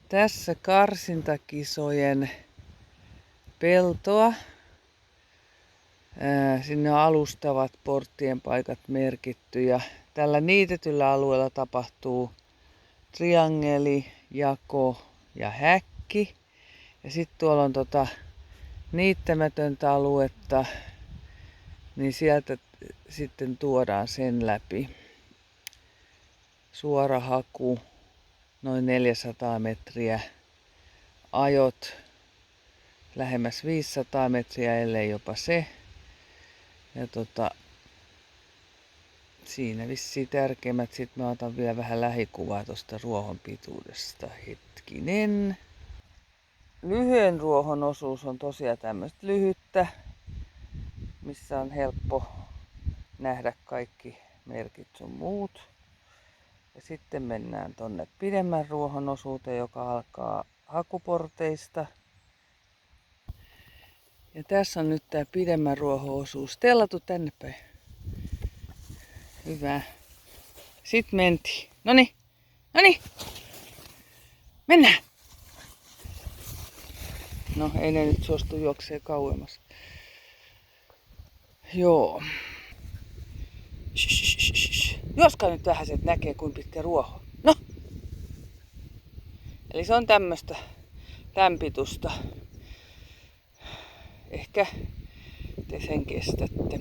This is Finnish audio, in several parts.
Tässä karsintakisojen peltoa. Sinne on alustavat porttien paikat merkitty ja tällä niitetyllä alueella tapahtuu triangeli, jako ja häkki. Ja sitten tuolla on niittämätöntä aluetta, niin sieltä sitten tuodaan sen läpi. Suora haku, noin 400 metriä, ajot lähemmäs 500 metriä, ellei jopa se. Ja siinä vissiin tärkeimmät. Sitten mä otan vielä vähän lähikuvaa tuosta ruohon pituudesta. Hetkinen. Lyhyen ruohon osuus on tosiaan tämmöistä lyhyttä, missä on helppo nähdä kaikki merkit sun muut. Ja sitten mennään tonne pidemmän ruohon osuuteen, joka alkaa hakuporteista. Ja tässä on nyt tää pidemmän ruohon osuus. Stella, tuu tänne päin. Hyvä. Sitten mentiin. Noniin. Mennään. No, ei ne nyt suostu juoksee kauemmas. Joo. Juoskaa nyt vähän, että näkee kuinka pitkä ruoho. No. Eli se on tämmöstä tämpitusta. Ehkä te sen kestätte.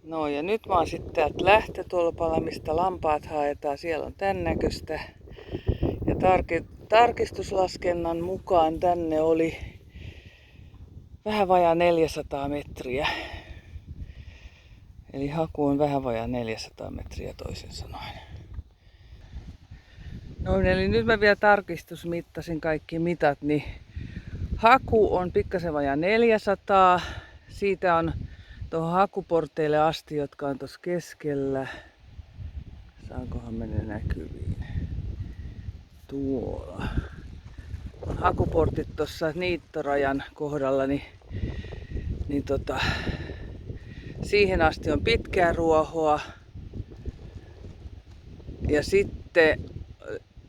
No ja nyt mä oon sitten täältä lähtötolpalla, mistä lampaat haetaan. Siellä on tän näköistä. Ja tarkistuslaskennan mukaan tänne oli vähän vajaa 400 metriä. Eli haku on vähän vajaa 400 metriä toisin sanoen. No eli nyt mä vielä tarkistusmittasin kaikki mitat, niin haku on pikkasen vajaa 400. Siitä on tuohon hakuporteille asti, jotka on tuossa keskellä. Saankohan mennä näkyviin? Tuolla. Hakuportit tuossa niittorajan kohdalla, niin siihen asti on pitkää ruohoa. Ja sitten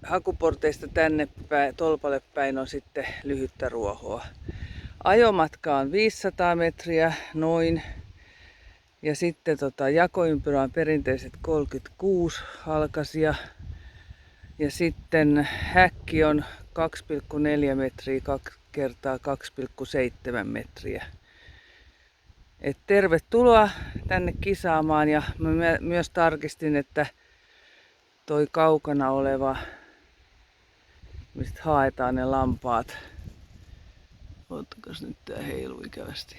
hakuporteista tänne tolpalle päin on sitten lyhyttä ruohoa. Ajomatka on 500 metriä noin. Ja sitten jakoympyrä on perinteiset 36 halkasia. Ja sitten häkki on 2,4 metriä 2 kertaa 2,7 metriä. Et tervetuloa tänne kisaamaan ja mä myös tarkistin, että toi kaukana oleva, mistä haetaan ne lampaat. Ottakas nyt tää heilu ikävästi.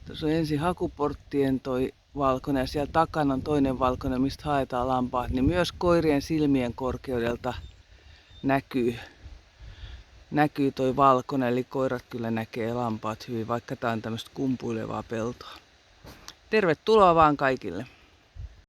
Tuossa on ensin hakuporttien toi valkoinen ja siellä takana on toinen valkoinen, mistä haetaan lampaat. Niin myös koirien silmien korkeudelta näkyy toi valkoinen, eli koirat kyllä näkee lampaat hyvin, vaikka tää on tämmöistä kumpuilevaa peltoa. Tervetuloa vaan kaikille!